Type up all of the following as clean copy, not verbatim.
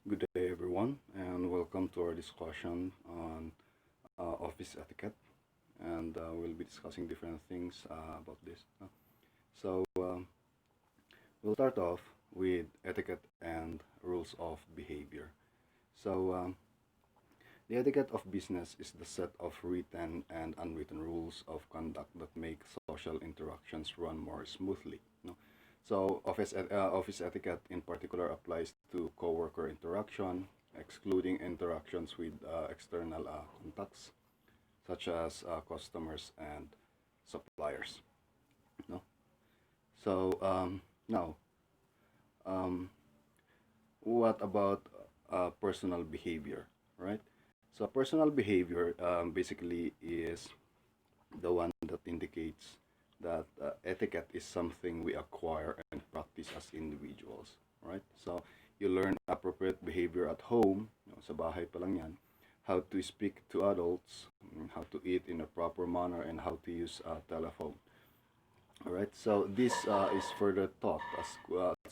Good day, everyone, and welcome to our discussion on office etiquette. And we'll be discussing different things about this. We'll start off with etiquette and rules of behavior. So, the etiquette of business is the set of written and unwritten rules of conduct that make social interactions run more smoothly. No? So office etiquette in particular applies to coworker interaction, excluding interactions with external contacts such as customers and suppliers. No? So now, um, what about personal behavior, right? So personal behavior basically is the one that indicates that etiquette is something we acquire and practice as individuals, right? So you learn appropriate behavior at home, sa bahay pa lang yan, how to speak to adults, how to eat in a proper manner, and how to use a telephone. All right, so this is further taught at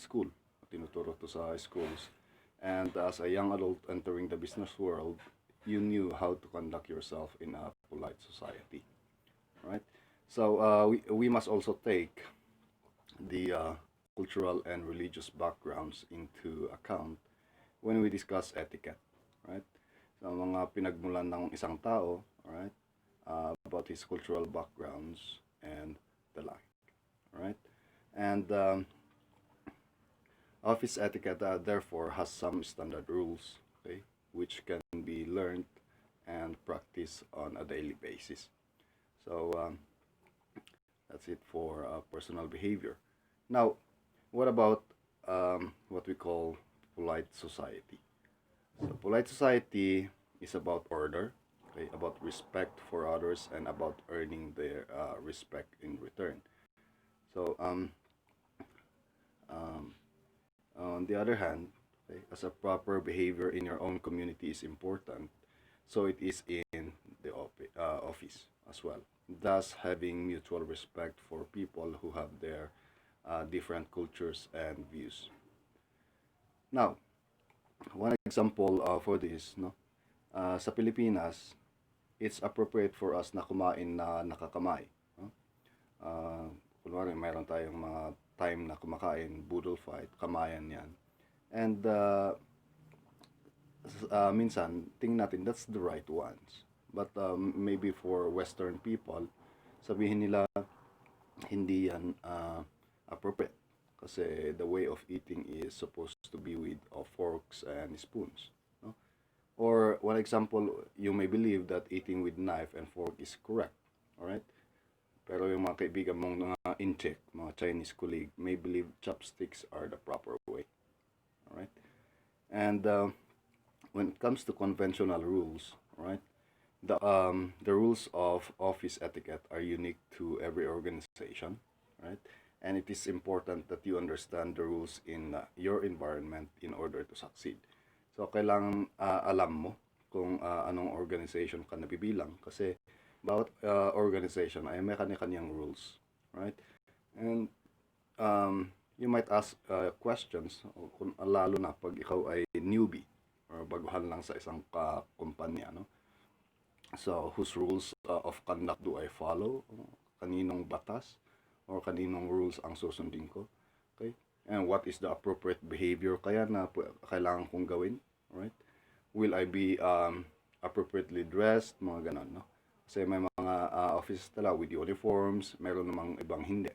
school. Tinuturo to sa schools. And as a young adult entering the business world, you knew how to conduct yourself in a polite society, right? So we must also take the cultural and religious backgrounds into account when we discuss etiquette, right? So mga pinagmulan ng isang tao, right, about his cultural backgrounds and the like, right? And office etiquette therefore has some standard rules, okay, which can be learned and practiced on a daily basis. So that's it for personal behavior. Now, what about what we call polite society? So polite society is about order, okay, about respect for others, and about earning their respect in return. So on the other hand, okay, as a proper behavior in your own community is important, so it is in the office as well. Thus, having mutual respect for people who have their different cultures and views. Now, one example for this, no, sa Pilipinas, it's appropriate for us na kumain na nakakamay. No? Kunwari, mayroon tayong mga time na kumakain, budol fight, kamayan yan. And minsan, tingnan natin, that's the right ones. But maybe for Western people, sabihin nila, hindi yan appropriate. Kasi the way of eating is supposed to be with forks and spoons. No? Or one example, you may believe that eating with knife and fork is correct. Alright? Pero yung mga kaibigan mong mga incheck, mga Chinese colleague, may believe chopsticks are the proper way. Alright? And when it comes to conventional rules, right, the rules of office etiquette are unique to every organization, right? And it is important that you understand the rules in your environment in order to succeed. So, kailangan alam mo kung anong organization ka nabibilang kasi bawat organization ay may kanya-kanyang rules, right? And you might ask questions, kung, lalo na pag ikaw ay newbie or baguhan lang sa isang kumpanya, no? So, whose rules of conduct do I follow? Kaninong batas or kaninong rules ang susundin ko? Okay? And what is the appropriate behavior kaya na kailangan kong gawin? Right? Will I be appropriately dressed? Mga ganon, no? Kasi may mga offices tala with uniforms, meron namang ibang hindi.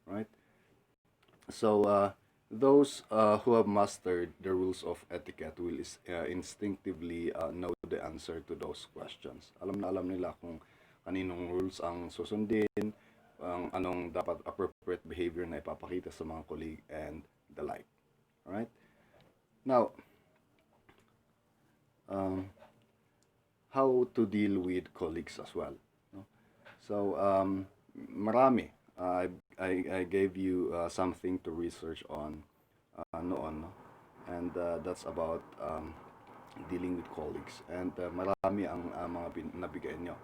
Right? So, those who have mastered the rules of etiquette will instinctively know the answer to those questions. Alam na alam nila kung kaninong rules ang susundin, anong dapat appropriate behavior na ipapakita sa mga colleague and the like. Alright? Now, how to deal with colleagues as well. No? So, marami. I gave you something to research on noon, no? And that's about dealing with colleagues. And marami ang mga nabigay nyo,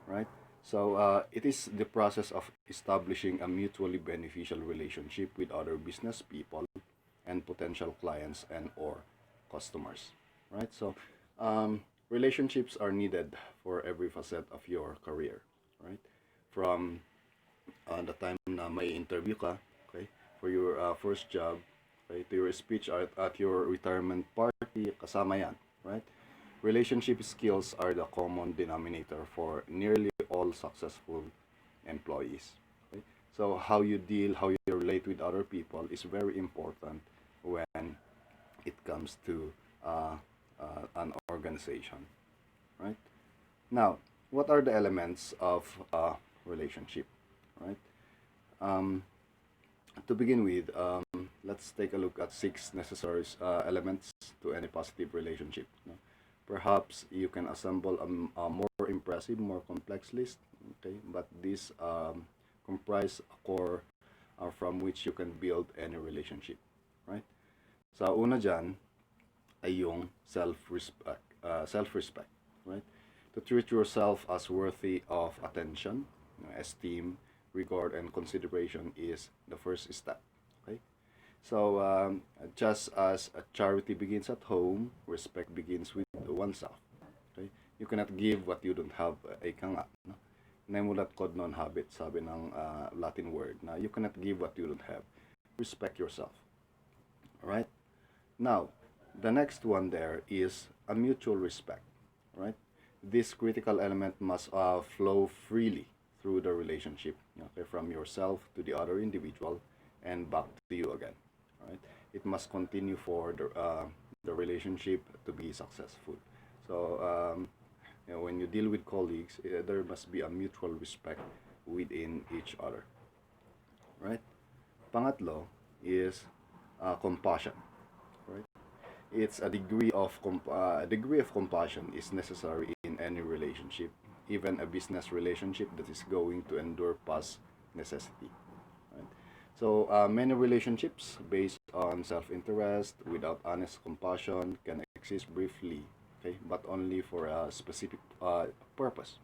right? So it is the process of establishing a mutually beneficial relationship with other business people and potential clients and or customers, right? So relationships are needed for every facet of your career, right? From the time na may interview ka, okay, for your first job, okay, to your speech at your retirement party, kasama yan, right? Relationship skills are the common denominator for nearly all successful employees. Okay? So how you deal, how you relate with other people is very important when it comes to an organization, right? Now, what are the elements of a relationship, right? Um, to begin with, let's take a look at six necessary elements to any positive relationship. No? Perhaps you can assemble a more impressive, more complex list, okay? But these comprise a core from which you can build any relationship, right? Sa una dyan ay yung self-respect, right? To treat yourself as worthy of attention, esteem, regard, and consideration is the first step, okay? So, just as a charity begins at home, respect begins with oneself, okay? You cannot give what you don't have, ika nga, no? Nemulat kod non habit, sabi ng Latin word, na you cannot give what you don't have. Respect yourself, alright? Now, the next one there is a mutual respect, right? This critical element must flow freely through the relationship, okay, from yourself to the other individual and back to you again, right? It must continue for the relationship to be successful. So, when you deal with colleagues, there must be a mutual respect within each other, right? Pangatlo is compassion, right? It's a degree of compassion is necessary in any relationship, even a business relationship that is going to endure past necessity, right? So many relationships based on self-interest without honest compassion can exist briefly, okay, but only for a specific purpose.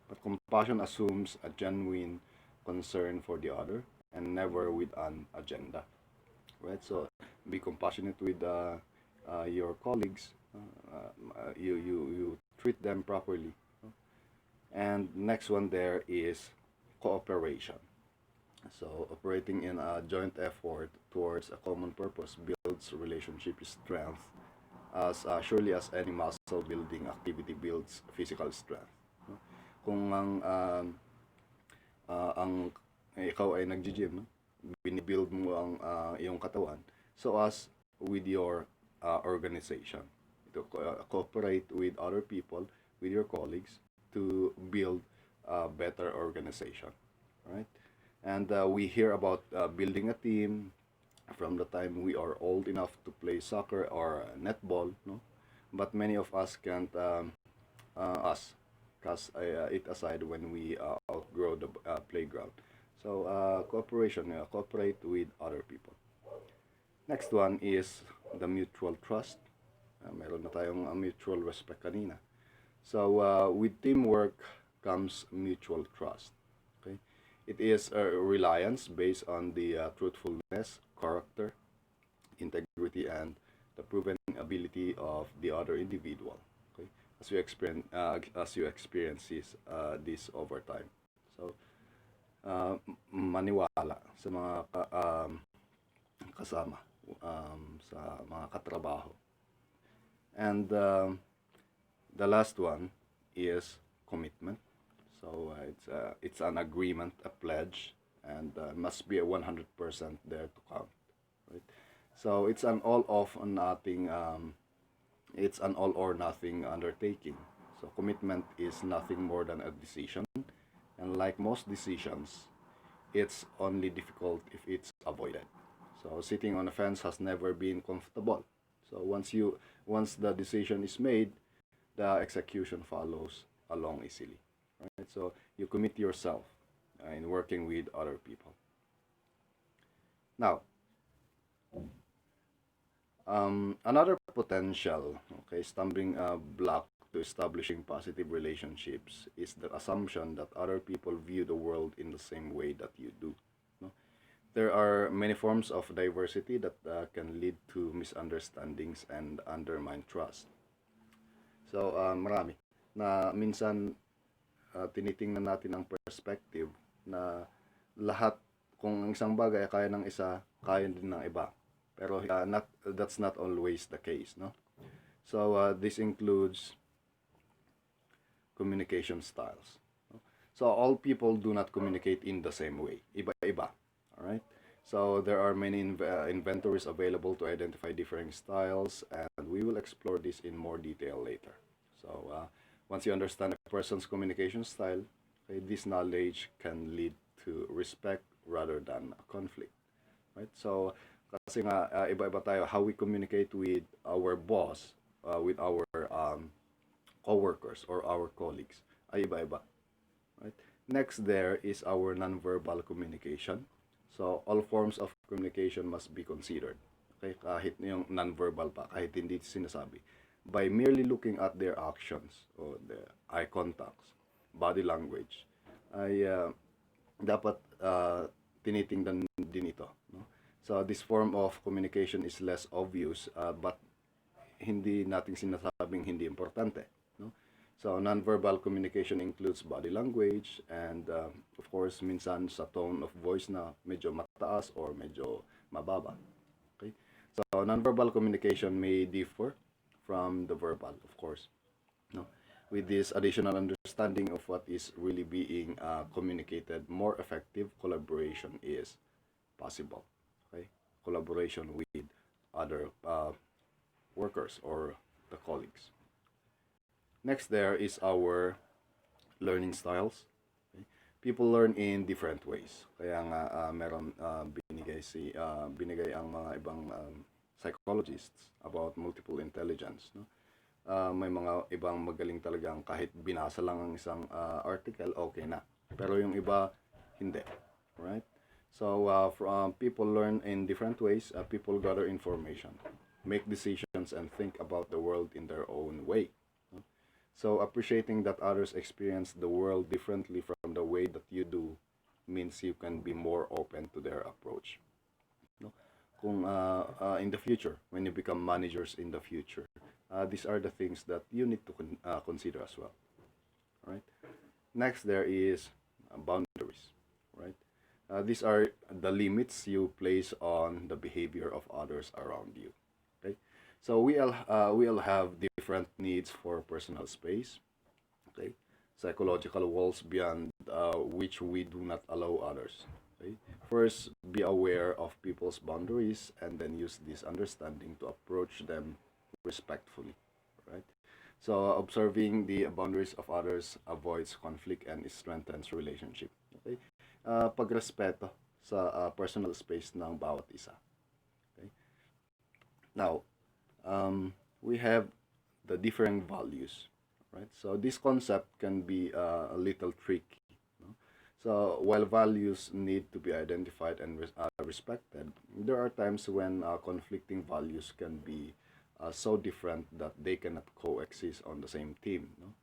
But compassion assumes a genuine concern for the other and never with an agenda, right? So be compassionate with your colleagues. You treat them properly. And next one there is cooperation. So operating in a joint effort towards a common purpose builds relationship strength as surely as any muscle building activity builds physical strength. Kung ang ikaw ay nag-gym, binibuild mo ang iyong katawan, so as with your organization, to cooperate with other people, with your colleagues, to build a better organization, right? And we hear about building a team from the time we are old enough to play soccer or netball, no? But many of us can't cast it aside when we outgrow the playground. So cooperation, cooperate with other people. Next one is the mutual trust. Meron na tayong mutual respect kanina. So with teamwork comes mutual trust. Okay, it is a reliance based on the truthfulness, character, integrity, and the proven ability of the other individual. Okay, as you experience this over time. So maniwala sa mga kasama, sa mga katrabaho. And the last one is commitment. So it's an agreement, a pledge, and must be a 100% there to count, right? So it's an all of nothing. It's an all or nothing undertaking. So commitment is nothing more than a decision, and like most decisions, it's only difficult if it's avoided. So sitting on a fence has never been comfortable. So once the decision is made, the execution follows along easily, right? So you commit yourself in working with other people. Now, another potential, okay, stumbling block to establishing positive relationships is the assumption that other people view the world in the same way that you do. No? there are many forms of diversity that can lead to misunderstandings and undermine trust. So, marami na minsan tinitingnan natin ang perspective na lahat, kung ang isang bagay ay kaya ng isa, kaya din ng iba. Pero that's not always the case, no? So, this includes communication styles. So, all people do not communicate in the same way. Iba-iba. Alright? So, there are many inventories available to identify differing styles, and we will explore this in more detail later. So, once you understand a person's communication style, okay, this knowledge can lead to respect rather than a conflict. Right? So, kasi nga, iba-iba tayo. How we communicate with our boss, with our co-workers or our colleagues, ay iba-iba. Right? Next there is our nonverbal communication. So, all forms of communication must be considered. Okay? Kahit yung nonverbal pa, kahit hindi sinasabi. By merely looking at their actions or their eye contacts, body language, ay dapat tinitingnan din ito. No? So, this form of communication is less obvious, but hindi natin sinasabing hindi importante. No? So, nonverbal communication includes body language and, of course, minsan sa tone of voice na medyo mataas or medyo mababa. Okay? So, nonverbal communication may differ from the verbal, of course. No? With this additional understanding of what is really being communicated, more effective collaboration is possible. Okay? Collaboration with other workers or the colleagues. Next there is our learning styles. Okay? People learn in different ways. Kaya nga meron binigay ang mga ibang psychologists about multiple intelligence. No? May mga ibang magaling talagang kahit binasa lang ang isang article, okay na. Pero yung iba, hindi. Right? So, people learn in different ways. People gather information, make decisions, and think about the world in their own way. No? So, appreciating that others experience the world differently from the way that you do means you can be more open to their approach. No? Kung in the future, when you become managers in the future, these are the things that you need to consider as well. All right. Next, there is boundaries. Right. These are the limits you place on the behavior of others around you. Okay. So we all have different needs for personal space. Okay. Psychological walls beyond which we do not allow others. Okay? First, be aware of people's boundaries and then use this understanding to approach them respectfully. Right? So, observing the boundaries of others avoids conflict and strengthens relationship. Okay? Pagrespeto sa personal space ng bawat isa. Okay? Now, we have the differing values. Right? So, this concept can be a little tricky. So, while values need to be identified and respected, there are times when conflicting values can be so different that they cannot coexist on the same team. No?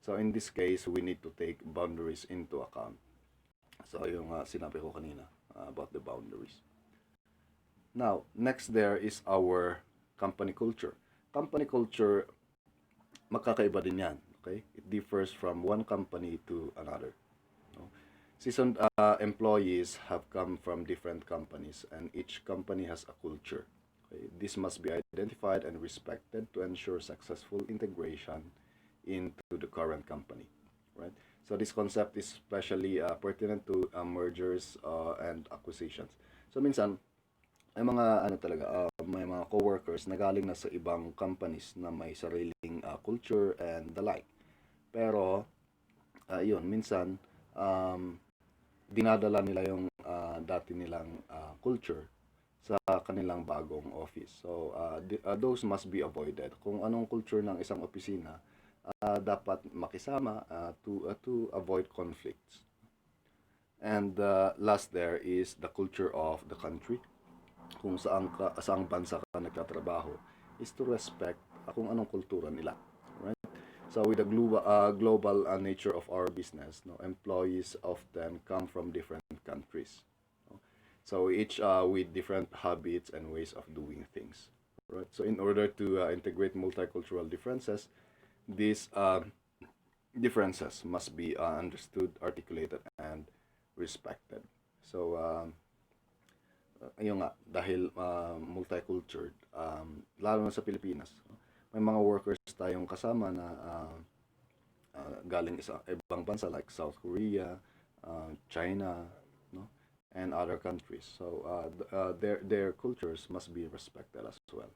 So, in this case, we need to take boundaries into account. So, yung sinabi ko kanina about the boundaries. Now, next there is our company culture. Company culture, magkakaiba din yan. Okay? It differs from one company to another. Seasoned employees have come from different companies, and each company has a culture. Okay? This must be identified and respected to ensure successful integration into the current company. Right? So this concept is especially pertinent to mergers and acquisitions. So minsan, may mga may mga coworkers na galing na sa ibang companies na may sariling culture and the like. Pero yun, minsan dinadala nila yung dati nilang culture sa kanilang bagong office. So, those must be avoided. Kung anong culture ng isang opisina, dapat makisama to avoid conflicts. And last there is the culture of the country. Kung saang bansa ka nagtatrabaho, is to respect kung anong kultura nila. Right? So with the global nature of our business, no, employees often come from different countries. No? So each with different habits and ways of doing things, right? So in order to integrate multicultural differences, these differences must be understood, articulated, and respected. So ayun nga, dahil multicultural, lalo na sa Pilipinas, may mga workers tayong kasama na galing sa ibang bansa like South Korea, China, no, and other countries. So their cultures must be respected as well.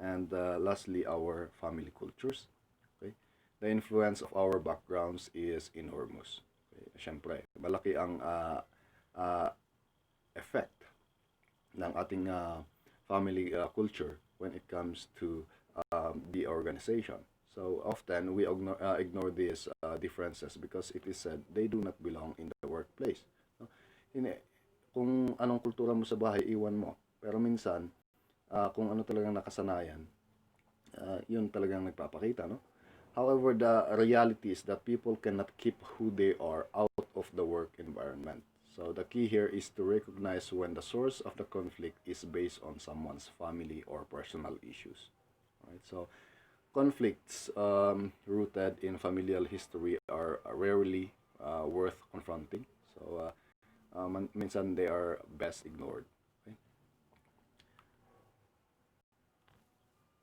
And lastly, our family cultures. Okay, the influence of our backgrounds is enormous. Okay? Siyempre, malaki ang uh, effect ng ating family culture when it comes to the organization. So often we ignore these differences because it is said they do not belong in the workplace. No? Hindi, kung anong kultura mo sa bahay, iwan mo. Pero minsan, kung ano talagang nakasanayan, yun talagang nagpapakita, no? However, the reality is that people cannot keep who they are out of the work environment. So the key here is to recognize when the source of the conflict is based on someone's family or personal issues. Right? So conflicts rooted in familial history are rarely worth confronting. So minsan they are best ignored.